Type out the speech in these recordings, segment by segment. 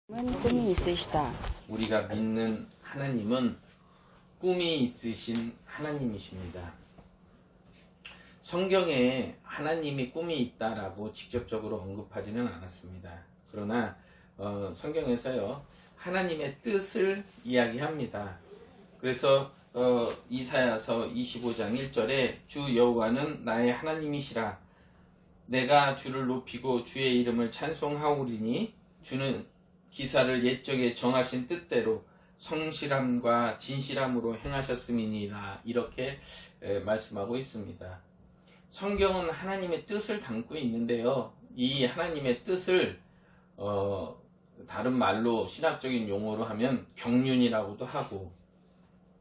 꿈이 있으시다. 우리가 믿는 하나님은 꿈이 있으신 하나님이십니다. 성경에 하나님이 꿈이 있다라고 직접적으로 언급하지는 않았습니다. 그러나 성경에서요 하나님의 뜻을 이야기합니다. 그래서 이사야서 25장 1절에 주 여호와는 나의 하나님이시라. 내가 주를 높이고 주의 이름을 찬송하오리니 주는 기사를 옛적에 정하신 뜻대로 성실함과 진실함으로 행하셨음이니라. 이렇게 말씀하고 있습니다. 성경은 하나님의 뜻을 담고 있는데요. 이 하나님의 뜻을 다른 말로 신학적인 용어로 하면 경륜이라고도 하고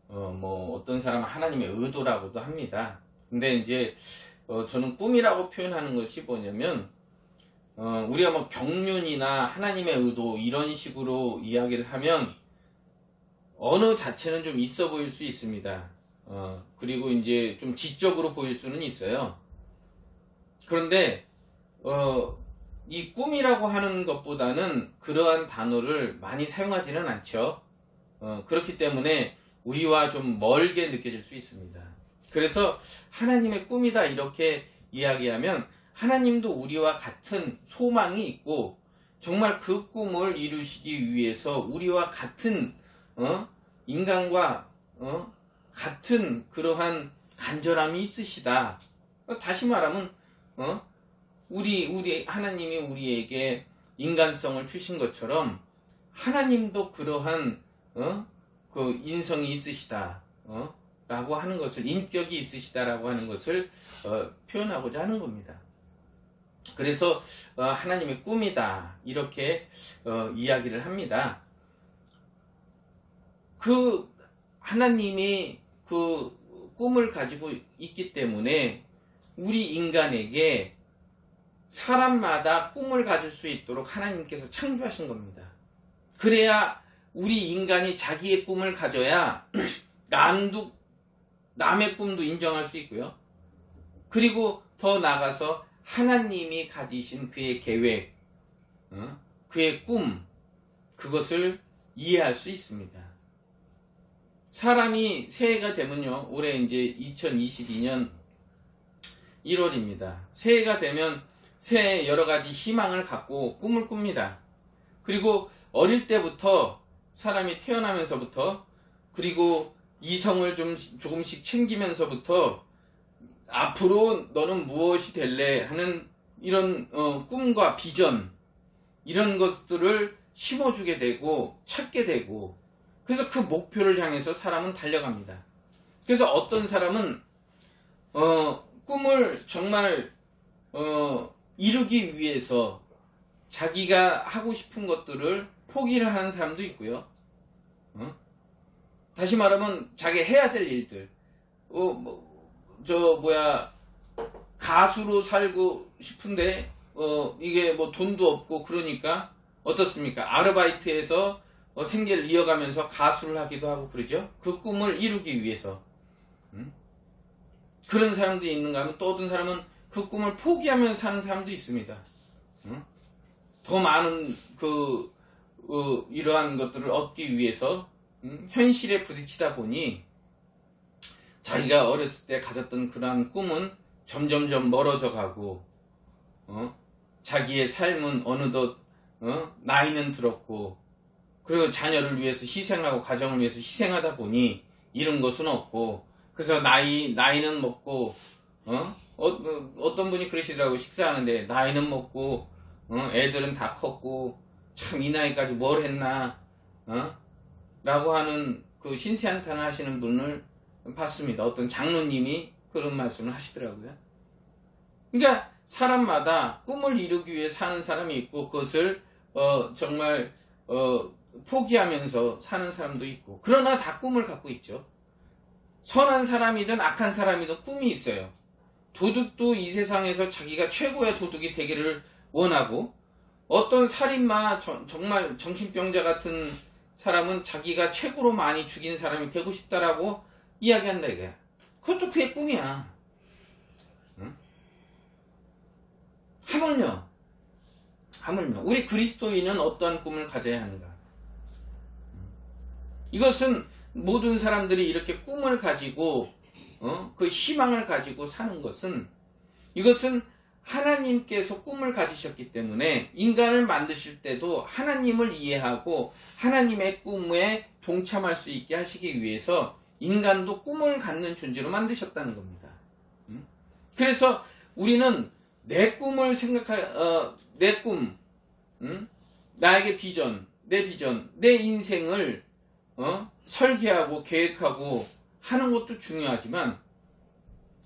어떤 사람은 하나님의 의도라고도 합니다. 근데 이제 저는 꿈이라고 표현하는 것이 뭐냐면 우리가 뭐 경륜이나 하나님의 의도 이런 식으로 이야기를 하면 언어 자체는 좀 있어 보일 수 있습니다. 그리고 이제 좀 지적으로 보일 수는 있어요. 그런데 이 꿈이라고 하는 것보다는 그러한 단어를 많이 사용하지는 않죠. 그렇기 때문에 우리와 좀 멀게 느껴질 수 있습니다. 그래서 하나님의 꿈이다 이렇게 이야기하면 하나님도 우리와 같은 소망이 있고 정말 그 꿈을 이루시기 위해서 우리와 같은 인간과 같은 그러한 간절함이 있으시다. 다시 말하면 우리 하나님이 우리에게 인간성을 주신 것처럼 하나님도 그러한 그 인성이 있으시다. 라고 하는 것을 인격이 있으시다라고 하는 것을 표현하고자 하는 겁니다. 그래서 하나님의 꿈이다 이렇게 이야기를 합니다. 그 하나님이 그 꿈을 가지고 있기 때문에 우리 인간에게 사람마다 꿈을 가질 수 있도록 하나님께서 창조하신 겁니다. 그래야 우리 인간이 자기의 꿈을 가져야 남의 꿈도 인정할 수 있고요. 그리고 더 나아가서 하나님이 가지신 그의 계획, 그의 꿈, 그것을 이해할 수 있습니다. 사람이 새해가 되면요, 올해 이제 2022년 1월입니다. 새해가 되면 새해 여러 가지 희망을 갖고 꿈을 꿉니다. 그리고 어릴 때부터 사람이 태어나면서부터 그리고 이성을 조금씩 챙기면서부터 앞으로 너는 무엇이 될래 하는 이런 꿈과 비전 이런 것들을 심어주게 되고 찾게 되고 그래서 그 목표를 향해서 사람은 달려갑니다. 그래서 어떤 사람은 꿈을 정말 이루기 위해서 자기가 하고 싶은 것들을 포기를 하는 사람도 있고요. 다시 말하면 자기 해야 될 일들 가수로 살고 싶은데 이게 뭐 돈도 없고 그러니까 어떻습니까? 아르바이트해서 생계를 이어가면서 가수를 하기도 하고 그러죠. 그 꿈을 이루기 위해서 그런 사람도 있는가 하면 또 어떤 사람은 그 꿈을 포기하면서 사는 사람도 있습니다. 더 많은 이러한 것들을 얻기 위해서 현실에 부딪히다 보니 자기가 어렸을 때 가졌던 그러한 꿈은 점점점 멀어져 가고 자기의 삶은 어느덧 나이는 들었고 그리고 자녀를 위해서 희생하고 가정을 위해서 희생하다 보니 이룬 것은 없고 그래서 나이는 먹고 어떤 분이 그러시더라고요. 식사하는데 나이는 먹고 애들은 다 컸고 참 이 나이까지 뭘 했나 라고 하는 그 신세한탄을 하시는 분을 봤습니다. 어떤 장로님이 그런 말씀을 하시더라고요. 그러니까 사람마다 꿈을 이루기 위해 사는 사람이 있고 그것을 정말 포기하면서 사는 사람도 있고 그러나 다 꿈을 갖고 있죠. 선한 사람이든 악한 사람이든 꿈이 있어요. 도둑도 이 세상에서 자기가 최고의 도둑이 되기를 원하고 어떤 살인마 정말 정신병자 같은 사람은 자기가 최고로 많이 죽인 사람이 되고 싶다라고 이야기한다 이거야. 그것도 그의 꿈이야. 하물며 하물며 우리 그리스도인은 어떠한 꿈을 가져야 하는가? 이것은 모든 사람들이 이렇게 꿈을 가지고 그 희망을 가지고 사는 것은, 이것은 하나님께서 꿈을 가지셨기 때문에 인간을 만드실 때도 하나님을 이해하고 하나님의 꿈에 동참할 수 있게 하시기 위해서 인간도 꿈을 갖는 존재로 만드셨다는 겁니다. 그래서 우리는 내 꿈을 내 꿈, 나에게 비전, 내 인생을 설계하고 계획하고 하는 것도 중요하지만,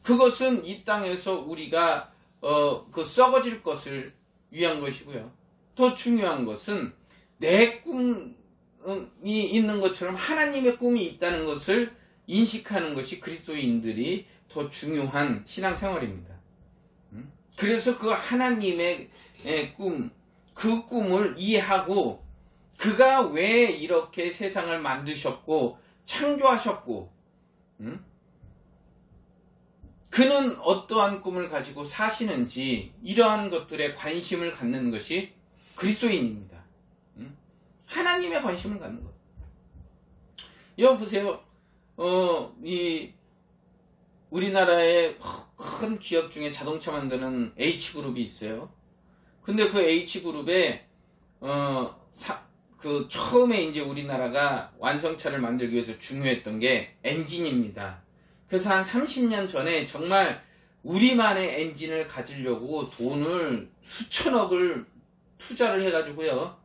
그것은 이 땅에서 우리가 그 썩어질 것을 위한 것이고요. 더 중요한 것은 내 꿈이 있는 것처럼 하나님의 꿈이 있다는 것을 인식하는 것이 그리스도인들이 더 중요한 신앙생활입니다. 그래서 그 하나님의 꿈, 그 꿈을 이해하고 그가 왜 이렇게 세상을 만드셨고 창조하셨고 그는 어떠한 꿈을 가지고 사시는지, 이러한 것들에 관심을 갖는 것이 그리스도인입니다. 하나님의 관심을 갖는 것. 여러분 보세요. 이 우리나라의 큰 기업 중에 자동차 만드는 H그룹이 있어요. 근데 그 H그룹에 그 처음에 이제 우리나라가 완성차를 만들기 위해서 중요했던 게 엔진입니다. 그래서 한 30년 전에 정말 우리만의 엔진을 가지려고 돈을 수천억을 투자를 해가지고요.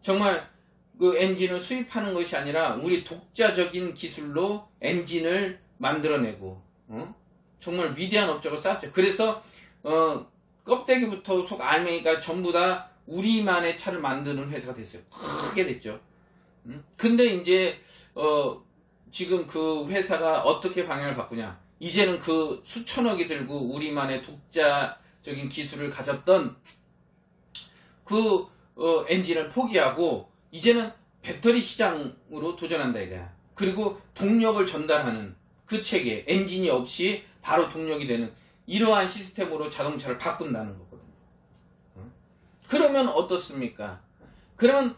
정말 그 엔진을 수입하는 것이 아니라 우리 독자적인 기술로 엔진을 만들어내고 정말 위대한 업적을 쌓았죠. 그래서 껍데기부터 속 알맹이가 전부 다 우리만의 차를 만드는 회사가 됐어요. 크게 됐죠. 근데 이제 지금 그 회사가 어떻게 방향을 바꾸냐. 이제는 그 수천억이 들고 우리만의 독자적인 기술을 가졌던 그 엔진을 포기하고 이제는 배터리 시장으로 도전한다 이거야. 그리고 동력을 전달하는 그 체계, 엔진이 없이 바로 동력이 되는 이러한 시스템으로 자동차를 바꾼다는 거거든요. 그러면 어떻습니까? 그러면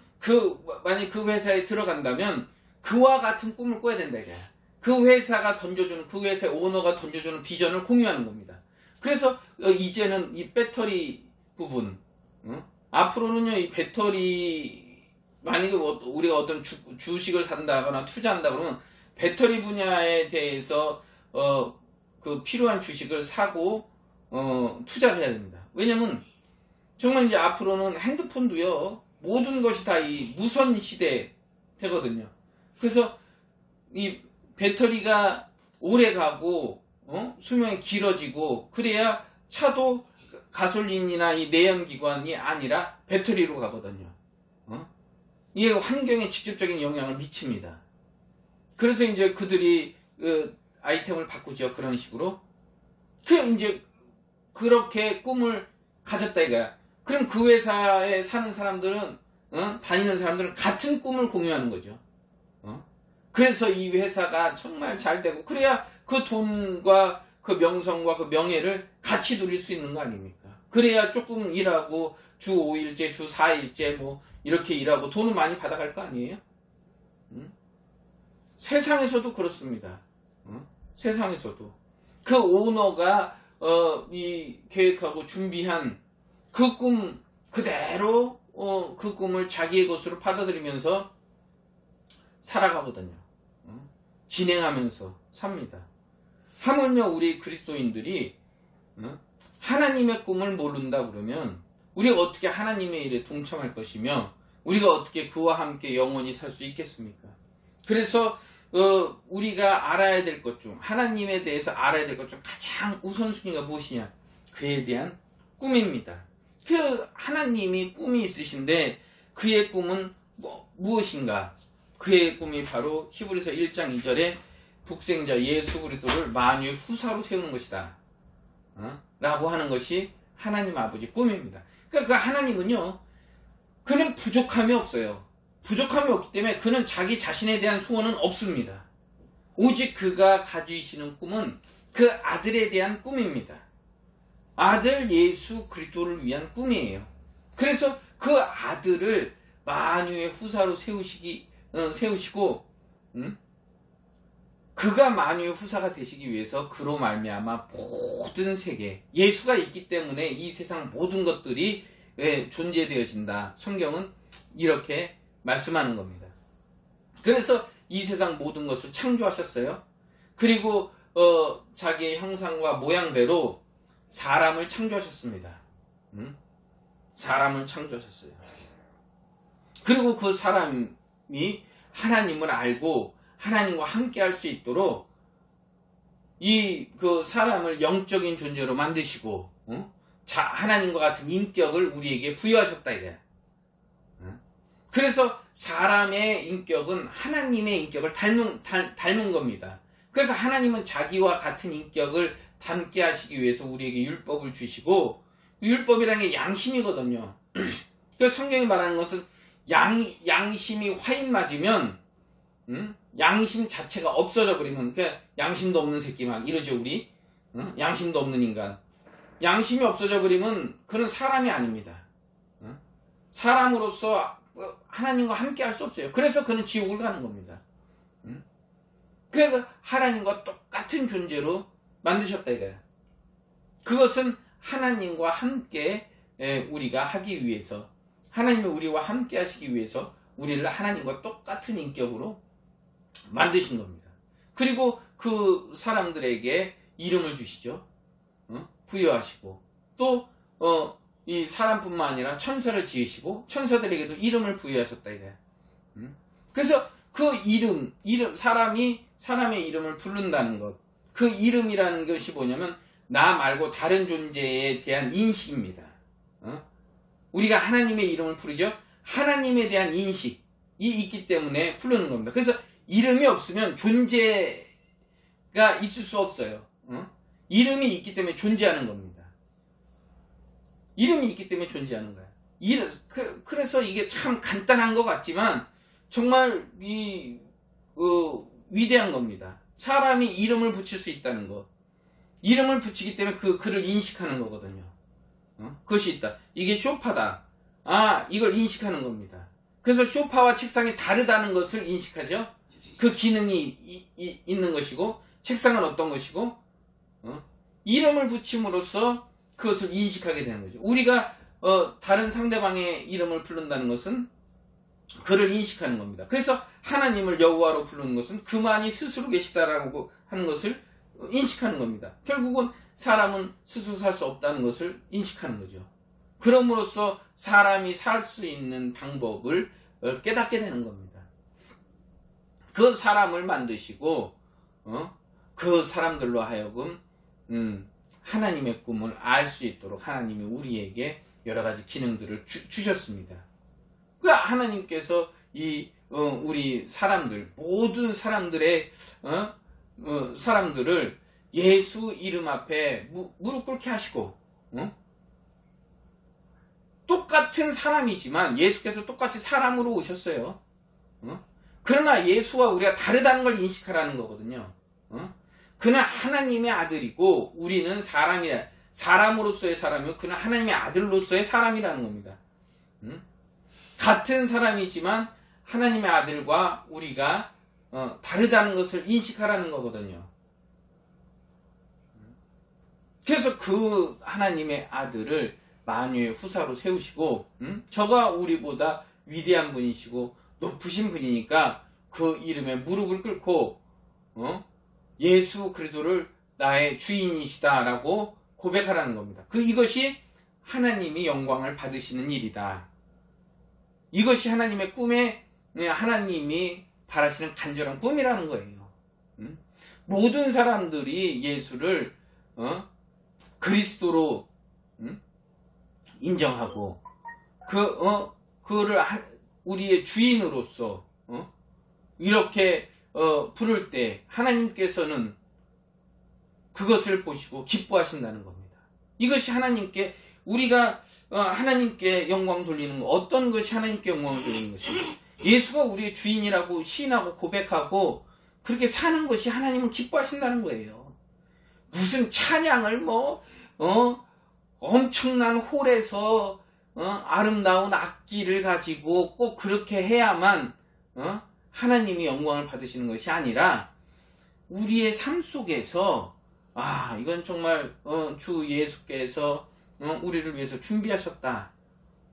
만약 그 회사에 들어간다면 그와 같은 꿈을 꿔야 된다 이거야. 그 회사가 던져주는, 그 회사의 오너가 던져주는 비전을 공유하는 겁니다. 그래서 이제는 이 배터리 부분, 앞으로는요, 이 배터리, 만약에 우리가 어떤 주식을 산다거나 투자한다 그러면 배터리 분야에 대해서 그 필요한 주식을 사고 투자를 해야 됩니다. 왜냐면 정말 이제 앞으로는 핸드폰도요, 모든 것이 다 이 무선 시대 되거든요. 그래서 이 배터리가 오래 가고 수명이 길어지고 그래야 차도 가솔린이나 이 내연기관이 아니라 배터리로 가거든요. 이게 환경에 직접적인 영향을 미칩니다. 그래서 이제 그들이 아이템을 바꾸죠. 그런 식으로. 이제 그렇게 꿈을 가졌다 이거야. 그럼 그 회사에 사는 사람들은, 다니는 사람들은 같은 꿈을 공유하는 거죠. 그래서 이 회사가 정말 잘 되고, 그래야 그 돈과 그 명성과 그 명예를 같이 누릴 수 있는 거 아닙니까? 그래야 조금 일하고, 주 5일째, 주 4일째, 뭐, 이렇게 일하고 돈을 많이 받아갈 거 아니에요? 세상에서도 그렇습니다. 세상에서도. 그 오너가, 이 계획하고 준비한 그 꿈 그대로, 그 꿈을 자기의 것으로 받아들이면서 살아가거든요. 진행하면서 삽니다. 하물며 우리 그리스도인들이 하나님의 꿈을 모른다 그러면 우리가 어떻게 하나님의 일에 동참할 것이며 우리가 어떻게 그와 함께 영원히 살 수 있겠습니까? 그래서 우리가 알아야 될 것 중, 하나님에 대해서 알아야 될 것 중 가장 우선순위가 무엇이냐? 그에 대한 꿈입니다. 그 하나님이 꿈이 있으신데 그의 꿈은 무엇인가? 그의 꿈이 바로 히브리서 1장 2절에 독생자 예수 그리스도를 만유의 후사로 세우는 것이다. 라고 하는 것이 하나님 아버지 꿈입니다. 그러니까 그 하나님은요, 그는 부족함이 없어요. 부족함이 없기 때문에 그는 자기 자신에 대한 소원은 없습니다. 오직 그가 가지시는 꿈은 그 아들에 대한 꿈입니다. 아들 예수 그리스도를 위한 꿈이에요. 그래서 그 아들을 만유의 후사로 세우시고, 그가 만유의 후사가 되시기 위해서 그로 말미암아 모든 세계, 예수가 있기 때문에 이 세상 모든 것들이 존재되어진다. 성경은 이렇게 말씀하는 겁니다. 그래서 이 세상 모든 것을 창조하셨어요. 그리고 자기의 형상과 모양대로 사람을 창조하셨습니다. 사람을 창조하셨어요. 그리고 그 사람이 하나님을 알고 하나님과 함께 할 수 있도록 그 사람을 영적인 존재로 만드시고, 하나님과 같은 인격을 우리에게 부여하셨다 이거야. 그래서 사람의 인격은 하나님의 인격을 닮은 겁니다. 그래서 하나님은 자기와 같은 인격을 닮게 하시기 위해서 우리에게 율법을 주시고, 율법이라는 게 양심이거든요. 그래서 성경이 말하는 것은 양심이 화인 맞으면, 양심 자체가 없어져 버리면, 그냥 양심도 없는 새끼 막 이러죠 우리. 양심도 없는 인간. 양심이 없어져 버리면 그는 사람이 아닙니다. 사람으로서 하나님과 함께 할 수 없어요. 그래서 그는 지옥을 가는 겁니다. 그래서 하나님과 똑같은 존재로 만드셨다 이거예요. 그것은 하나님과 함께 우리가 하기 위해서, 하나님이 우리와 함께 하시기 위해서 우리를 하나님과 똑같은 인격으로 만드신 겁니다. 그리고 그 사람들에게 이름을 주시죠. 부여하시고, 또 이 사람뿐만 아니라 천사를 지으시고 천사들에게도 이름을 부여하셨다 이거야. 그래서 그 사람의 이름을 부른다는 것, 그 이름이라는 것이 뭐냐면 나 말고 다른 존재에 대한 인식입니다. 우리가 하나님의 이름을 부르죠. 하나님에 대한 인식이 있기 때문에 부르는 겁니다. 그래서 이름이 없으면 존재가 있을 수 없어요. 이름이 있기 때문에 존재하는 겁니다. 이름이 있기 때문에 존재하는 거야. 그래서 이게 참 간단한 것 같지만 정말 위대한 겁니다. 사람이 이름을 붙일 수 있다는 것. 이름을 붙이기 때문에 그를 인식하는 거거든요. 그것이 있다. 이게 소파다. 이걸 인식하는 겁니다. 그래서 소파와 책상이 다르다는 것을 인식하죠. 그 기능이 있는 것이고, 책상은 어떤 것이고, 이름을 붙임으로써 그것을 인식하게 되는 거죠. 우리가 다른 상대방의 이름을 부른다는 것은 그를 인식하는 겁니다. 그래서 하나님을 여호와로 부르는 것은 그만이 스스로 계시다라고 하는 것을 인식하는 겁니다. 결국은 사람은 스스로 살 수 없다는 것을 인식하는 거죠. 그럼으로써 사람이 살 수 있는 방법을 깨닫게 되는 겁니다. 그 사람을 만드시고 그 사람들로 하여금 하나님의 꿈을 알 수 있도록 하나님이 우리에게 여러 가지 기능들을 주셨습니다. 그 하나님께서 우리 사람들, 모든 사람들의 사람들을 예수 이름 앞에 무릎 꿇게 하시고, 똑같은 사람이지만 예수께서 똑같이 사람으로 오셨어요. 그러나 예수와 우리가 다르다는 걸 인식하라는 거거든요. 그는 하나님의 아들이고 우리는 사람으로서의 사람이고 그는 하나님의 아들로서의 사람이라는 겁니다. 같은 사람이지만 하나님의 아들과 우리가 다르다는 것을 인식하라는 거거든요. 그래서 그 하나님의 아들을 만유의 후사로 세우시고, 저가 우리보다 위대한 분이시고 높으신 분이니까 그 이름에 무릎을 꿇고 예수 그리스도를 나의 주인이시다라고 고백하라는 겁니다. 이것이 하나님이 영광을 받으시는 일이다. 이것이 하나님의 꿈에 하나님이 바라시는 간절한 꿈이라는 거예요. 모든 사람들이 예수를 그리스도로 인정하고 그를 우리의 주인으로서 이렇게 부를 때 하나님께서는 그것을 보시고 기뻐하신다는 겁니다. 이것이 하나님께 우리가 하나님께 영광 돌리는 것, 어떤 것이 하나님께 영광을 돌리는 것입니다. 예수가 우리의 주인이라고 시인하고 고백하고 그렇게 사는 것이 하나님은 기뻐하신다는 거예요. 무슨 찬양을 엄청난 홀에서 아름다운 악기를 가지고 꼭 그렇게 해야만 하나님이 영광을 받으시는 것이 아니라 우리의 삶 속에서 이건 정말 주 예수께서 우리를 위해서 준비하셨다라고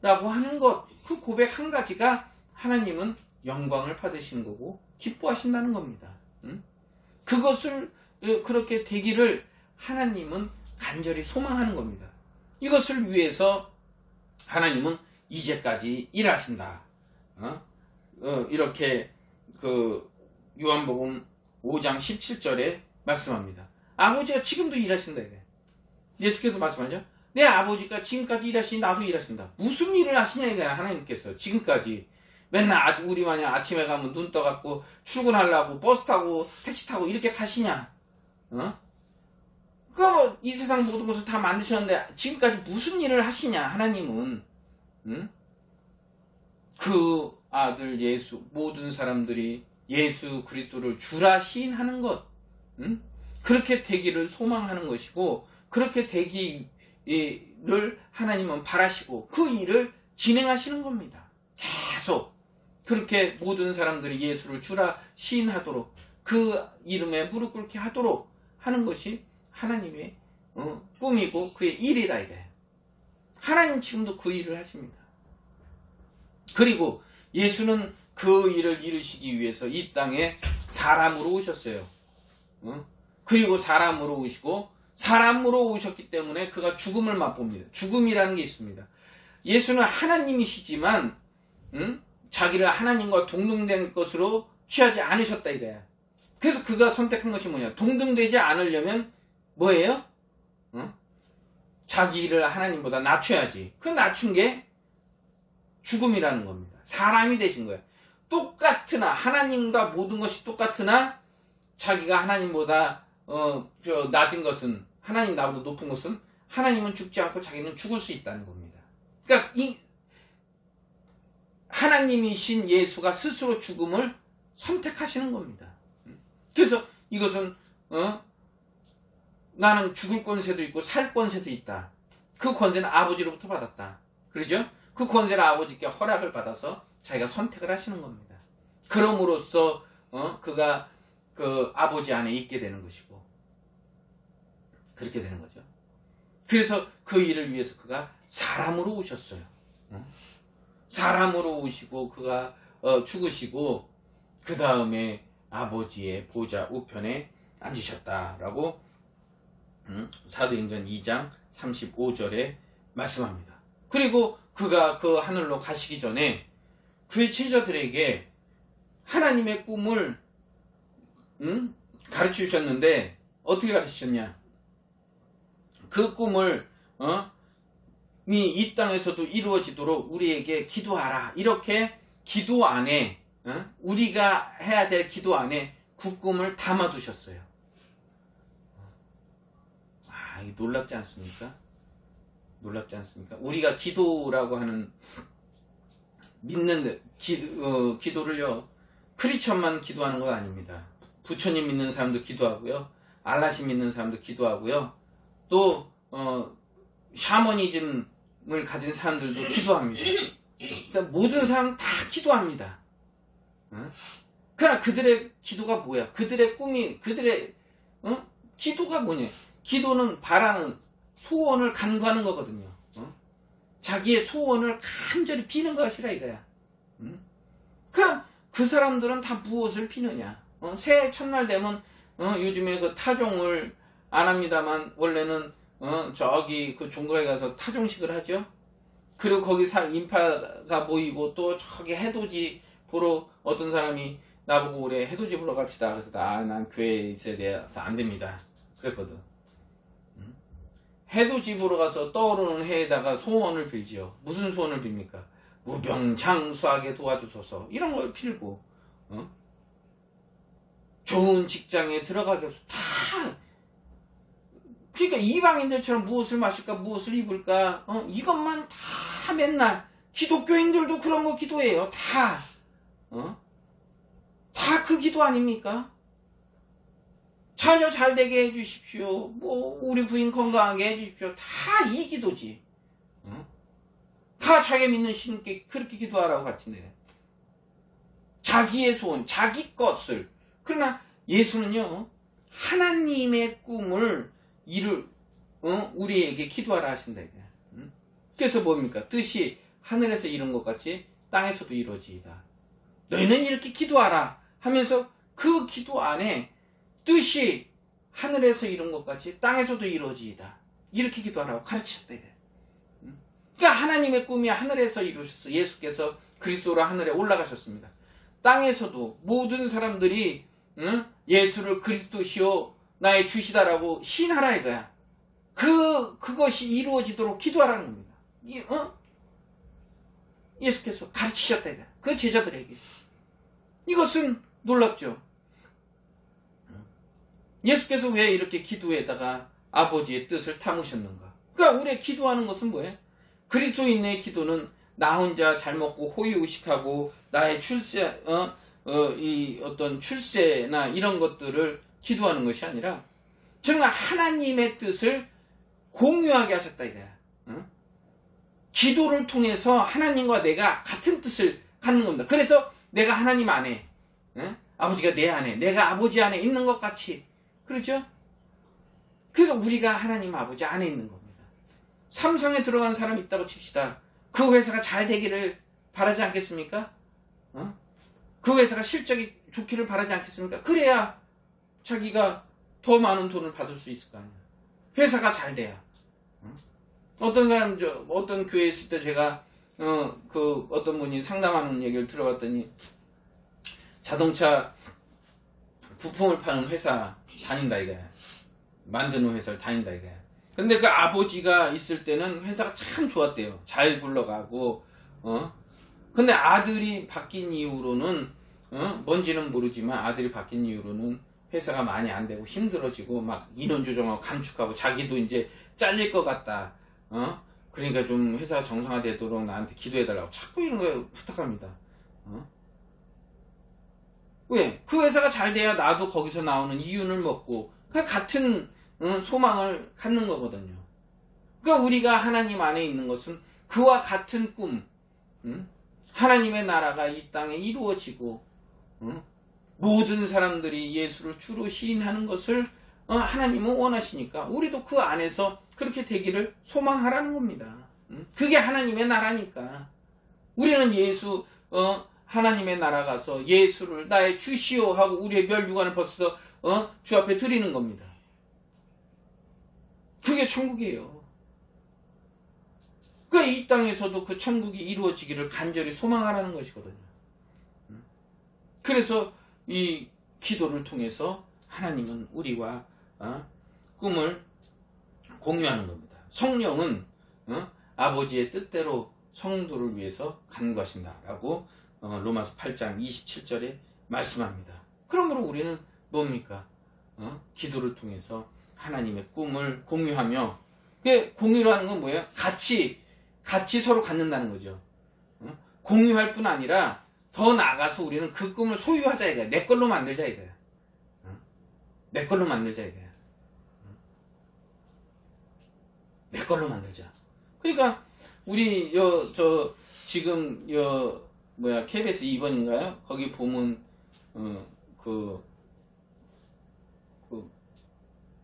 하는 것, 그 고백 한 가지가 하나님은 영광을 받으시는 거고 기뻐하신다는 겁니다. 그것을 그렇게 되기를 하나님은 간절히 소망하는 겁니다. 이것을 위해서 하나님은 이제까지 일하신다. 이렇게 그 요한복음 5장 17절에 말씀합니다. 아버지가 지금도 일하신다 이래. 예수께서 말씀하죠. 내 아버지가 지금까지 일하시니 나도 일하신다. 무슨 일을 하시냐 이거야. 하나님께서 지금까지 맨날 우리 마냥 아침에 가면 눈 떠갖고 출근하려고 버스 타고 택시 타고 이렇게 가시냐. 이 세상 모든 것을 다 만드셨는데 지금까지 무슨 일을 하시냐. 하나님은 그 아들 예수, 모든 사람들이 예수 그리스도를 주라 시인하는 것, 그렇게 되기를 소망하는 것이고, 그렇게 되기를 하나님은 바라시고 그 일을 진행하시는 겁니다. 계속 그렇게 모든 사람들이 예수를 주라 시인하도록, 그 이름에 무릎 꿇게 하도록 하는 것이 하나님의 꿈이고 그의 일이다 이거예요. 하나님 지금도 그 일을 하십니다. 그리고 예수는 그 일을 이루시기 위해서 이 땅에 사람으로 오셨어요. 그리고 사람으로 오시고, 사람으로 오셨기 때문에 그가 죽음을 맛봅니다. 죽음이라는 게 있습니다. 예수는 하나님이시지만 자기를 하나님과 동등된 것으로 취하지 않으셨다 이거야. 그래서 그가 선택한 것이 뭐냐. 동등되지 않으려면 뭐예요? 자기를 하나님보다 낮춰야지. 그 낮춘 게 죽음이라는 겁니다. 사람이 되신 거예요. 똑같으나, 하나님과 모든 것이 똑같으나 자기가 하나님보다 낮은 것은, 하나님 나보다 높은 것은 하나님은 죽지 않고 자기는 죽을 수 있다는 겁니다. 그러니까 이 하나님이신 예수가 스스로 죽음을 선택하시는 겁니다. 그래서 이것은 나는 죽을 권세도 있고 살 권세도 있다. 그 권세는 아버지로부터 받았다. 그러죠? 그 권세를 아버지께 허락을 받아서 자기가 선택을 하시는 겁니다. 그럼으로써 그가 그 아버지 안에 있게 되는 것이고 그렇게 되는 거죠. 그래서 그 일을 위해서 그가 사람으로 오셨어요. 사람으로 오시고 그가 죽으시고 그 다음에 아버지의 보좌 우편에 앉으셨다라고 사도행전 2장 35절에 말씀합니다. 그리고 그가 그 하늘로 가시기 전에 그의 제자들에게 하나님의 꿈을 가르쳐 주셨는데 어떻게 가르치셨냐? 그 꿈을 이 땅에서도 이루어지도록 우리에게 기도하라. 이렇게 기도 안에 우리가 해야 될 기도 안에 그 꿈을 담아두셨어요. 이게 놀랍지 않습니까? 놀랍지 않습니까? 우리가 기도라고 하는 믿는 기도를요 크리스천만 기도하는 건 아닙니다. 부처님 믿는 사람도 기도하고요, 알라신 믿는 사람도 기도하고요, 또 샤머니즘을 가진 사람들도 기도합니다. 그래서 모든 사람 다 기도합니다. 그러나 그들의 기도가 뭐야? 그들의 꿈이, 그들의 기도가 뭐냐? 기도는 바라는 소원을 간구하는 거거든요. 자기의 소원을 간절히 비는 것이라 이거야. 그 사람들은 다 무엇을 비느냐? 새해 첫날 되면 요즘에 그 타종을 안 합니다만 원래는 저기 그 종거에 가서 타종식을 하죠. 그리고 거기 인파가 모이고 또 저기 해돋이 보러 어떤 사람이 나보고 올해 해돋이 보러 갑시다. 그래서 난 교회에 있어야 돼서 안 됩니다. 그랬거든. 해돋이 보러 가서 떠오르는 해에다가 소원을 빌지요. 무슨 소원을 빕니까? 무병장수하게 도와주소서 이런 걸 빌고 좋은 직장에 들어가게 해서 다 그러니까 이방인들처럼 무엇을 마실까 무엇을 입을까 이것만 다 맨날 기독교인들도 그런 거 기도해요. 다 그 기도 아닙니까? 자녀 잘 되게 해주십시오. 우리 부인 건강하게 해주십시오. 다 이 기도지. 다 자기 믿는 신께 그렇게 기도하라고 가르치네. 자기의 소원, 자기 것을. 그러나 예수는요, 하나님의 꿈을 우리에게 기도하라 하신다. 그래서 뭡니까? 뜻이 하늘에서 이룬 것 같이 땅에서도 이루어지이다. 너희는 이렇게 기도하라 하면서 그 기도 안에 뜻이 하늘에서 이룬 것 같이 땅에서도 이루어지이다. 이렇게 기도하라고 가르치셨다. 그러니까 하나님의 꿈이 하늘에서 이루셨어. 예수께서 그리스도로 하늘에 올라가셨습니다. 땅에서도 모든 사람들이 예수를 그리스도시요 나의 주시다라고 시인하라 이거야. 그것이 이루어지도록 기도하라는 겁니다. 예수께서 가르치셨다 이거야. 그 제자들에게. 이것은 놀랍죠. 예수께서 왜 이렇게 기도에다가 아버지의 뜻을 담으셨는가? 그러니까 우리가 기도하는 것은 뭐예요? 그리스도인의 기도는 나 혼자 잘 먹고 호의호식하고 나의 어떤 출세나 이런 것들을 기도하는 것이 아니라 정말 하나님의 뜻을 공유하게 하셨다 이거야. 기도를 통해서 하나님과 내가 같은 뜻을 갖는 겁니다. 그래서 내가 하나님 안에, 아버지가 내 안에, 내가 아버지 안에 있는 것 같이, 그렇죠? 그래서 우리가 하나님 아버지 안에 있는 겁니다. 삼성에 들어간 사람이 있다고 칩시다. 그 회사가 잘 되기를 바라지 않겠습니까? 그 회사가 실적이 좋기를 바라지 않겠습니까? 그래야 자기가 더 많은 돈을 받을 수 있을 거 아니에요. 회사가 잘 돼야. 어떤 교회에 있을 때 제가 어떤 분이 상담하는 얘기를 들어봤더니 자동차 부품을 파는 회사 다닌다 이거야. 만드는 회사를 다닌다 이거야. 근데 그 아버지가 있을 때는 회사가 참 좋았대요. 잘 굴러가고 근데 아들이 바뀐 이후로는 뭔지는 모르지만 아들이 바뀐 이후로는 회사가 많이 안 되고 힘들어지고 막 인원 조정하고 감축하고 자기도 이제 잘릴 것 같다. 그러니까 좀 회사가 정상화되도록 나한테 기도해달라고 자꾸 이런 거 부탁합니다. 왜? 그 회사가 잘 돼야 나도 거기서 나오는 이윤을 먹고 같은 소망을 갖는 거거든요. 그러니까 우리가 하나님 안에 있는 것은 그와 같은 꿈, 하나님의 나라가 이 땅에 이루어지고 모든 사람들이 예수를 주로 시인하는 것을 하나님은 원하시니까 우리도 그 안에서 그렇게 되기를 소망하라는 겁니다. 그게 하나님의 나라니까. 우리는 하나님의 나라 가서 예수를 나의 주시오 하고 우리의 멸류관을 벗어서 주 앞에 드리는 겁니다. 그게 천국이에요. 그러니까 이 땅에서도 그 천국이 이루어지기를 간절히 소망하라는 것이거든요. 그래서 이 기도를 통해서 하나님은 우리와 꿈을 공유하는 겁니다. 성령은 아버지의 뜻대로 성도를 위해서 간구하신다 라고 로마서 8장 27절에 말씀합니다. 그러므로 우리는 뭡니까? 기도를 통해서 하나님의 꿈을 공유하며, 공유라는 건 뭐예요? 같이 서로 갖는다는 거죠. 공유할 뿐 아니라 더 나아가서 우리는 그 꿈을 소유하자 이거야. 내 걸로 만들자 이거야. 내 걸로 만들자 이거야. 내 걸로 만들자. 그러니까 우리 지금 KBS 2번인가요? 거기 보면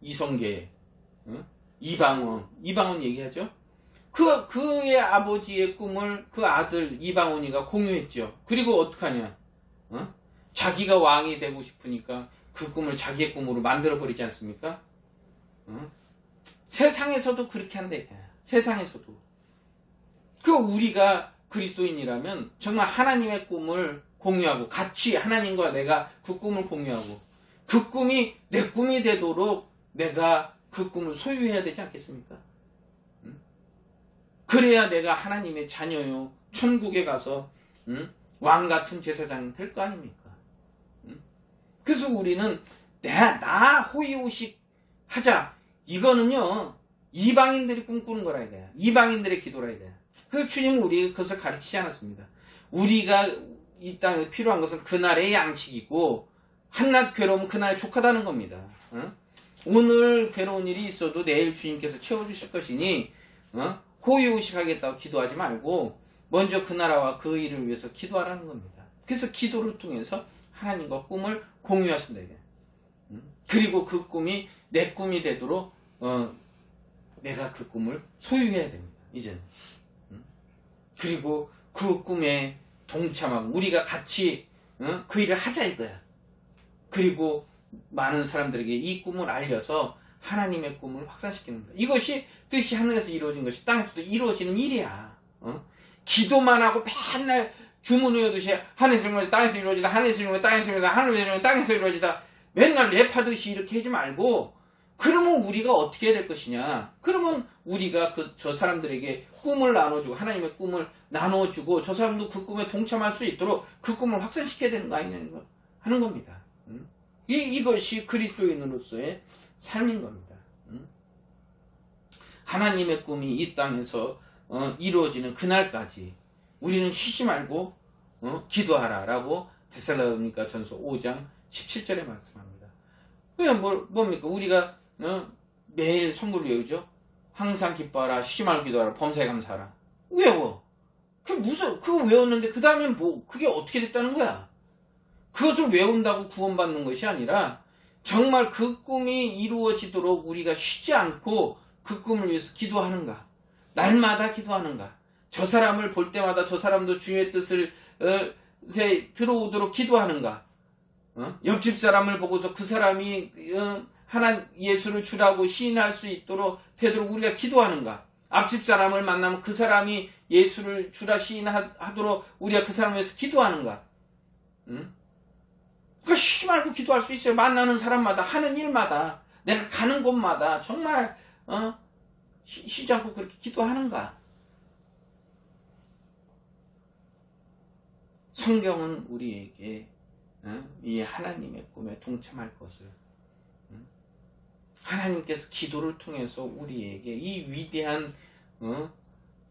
이성계, 이방원 얘기하죠. 그의 아버지의 꿈을 그 아들 이방원이가 공유했죠. 그리고 어떡하냐? 자기가 왕이 되고 싶으니까 그 꿈을 자기의 꿈으로 만들어버리지 않습니까? 세상에서도 그렇게 한대. 세상에서도. 우리가 그리스도인이라면 정말 하나님의 꿈을 공유하고 같이 하나님과 내가 그 꿈을 공유하고 그 꿈이 내 꿈이 되도록 내가 그 꿈을 소유해야 되지 않겠습니까? 그래야 내가 하나님의 자녀요 천국에 가서 왕같은 제사장 될 거 아닙니까? 그래서 우리는 나 호의호식 하자. 이거는요 이방인들이 꿈꾸는 거라 이거야. 이방인들의 기도라 이거야. 그 주님은 우리에게 그것을 가르치지 않았습니다. 우리가 이 땅에 필요한 것은 그날의 양식이고 한낱 괴로우면 그날에 족하다는 겁니다. 오늘 괴로운 일이 있어도 내일 주님께서 채워주실 것이니 고요의식하겠다고 기도하지 말고 먼저 그 나라와 그 일을 위해서 기도하라는 겁니다. 그래서 기도를 통해서 하나님과 꿈을 공유하신다 이게. 그리고 그 꿈이 내 꿈이 되도록 내가 그 꿈을 소유해야 됩니다. 이제는. 그리고 그 꿈에 동참하고 우리가 같이 그 일을 하자 이거야. 그리고 많은 사람들에게 이 꿈을 알려서 하나님의 꿈을 확산시키는 거야. 이것이 뜻이 하늘에서 이루어진 것이 땅에서도 이루어지는 일이야. 기도만 하고 맨날 주문 외우듯이 하늘에서 이루어지다 땅에서 이루어지다 하늘에서 이루어지다 땅에서 이루어지다 하늘에서 이루어지다 땅에서 이루어지다 맨날 랩하듯이 이렇게 하지 말고 그러면 우리가 어떻게 해야 될 것이냐. 그러면 우리가 저 사람들에게 꿈을 나눠주고 하나님의 꿈을 나눠주고 저 사람도 그 꿈에 동참할 수 있도록 그 꿈을 확산시켜야 되는 거 아니냐 하는 겁니다. 이것이 그리스도인으로서의 삶인 겁니다. 하나님의 꿈이 이 땅에서 이루어지는 그날까지 우리는 쉬지 말고 기도하라 라고 데살로니가 전서 5장 17절에 말씀합니다. 그게 뭡니까? 우리가 매일 성구를 외우죠? 항상 기뻐하라, 쉬지 말고 기도하라, 범사에 감사하라. 외워. 그거 외웠는데 그 다음엔 그게 어떻게 됐다는 거야? 그것을 외운다고 구원받는 것이 아니라 정말 그 꿈이 이루어지도록 우리가 쉬지 않고 그 꿈을 위해서 기도하는가? 날마다 기도하는가? 저 사람을 볼 때마다 저 사람도 주의 뜻을 들어오도록 기도하는가? 옆집 사람을 보고서 그 사람이 하나 예수를 주라고 시인할 수 있도록 되도록 우리가 기도하는가? 앞집 사람을 만나면 그 사람이 예수를 주라 시인하도록 우리가 그 사람을 위해서 기도하는가? 그러니까 쉬지 말고 기도할 수 있어요. 만나는 사람마다 하는 일마다 내가 가는 곳마다 정말 쉬지 않고 그렇게 기도하는가? 성경은 우리에게 이 하나님의 꿈에 동참할 것을 하나님께서 기도를 통해서 우리에게 이 위대한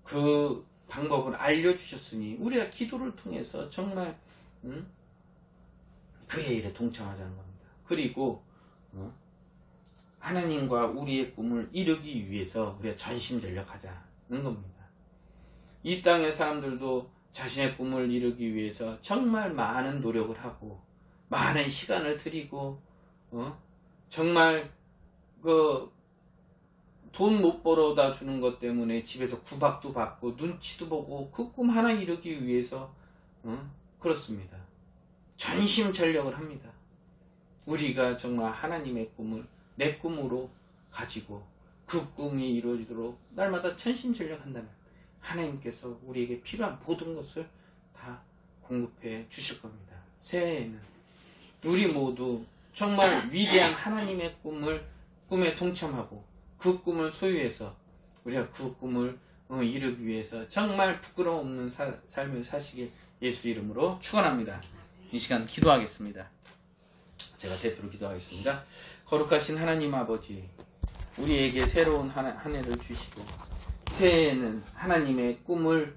그 방법을 알려주셨으니 우리가 기도를 통해서 정말 그의 일에 동참하자는 겁니다. 그리고 하나님과 우리의 꿈을 이루기 위해서 우리가 전심전력하자는 겁니다. 이 땅의 사람들도 자신의 꿈을 이루기 위해서 정말 많은 노력을 하고 많은 시간을 들이고 정말 돈 못 벌어다 주는 것 때문에 집에서 구박도 받고 눈치도 보고 그 꿈 하나 이루기 위해서 그렇습니다. 전심전력을 합니다. 우리가 정말 하나님의 꿈을 내 꿈으로 가지고 그 꿈이 이루어지도록 날마다 전심전력한다면 하나님께서 우리에게 필요한 모든 것을 다 공급해 주실 겁니다. 새해에는 우리 모두 정말 위대한 하나님의 꿈에 동참하고 그 꿈을 소유해서 우리가 그 꿈을 이루기 위해서 정말 부끄러움 없는 삶을 사시길 예수 이름으로 축원합니다. 이 시간 기도하겠습니다. 제가 대표로 기도하겠습니다. 거룩하신 하나님 아버지, 우리에게 새로운 한 해를 주시고 새해에는 하나님의 꿈을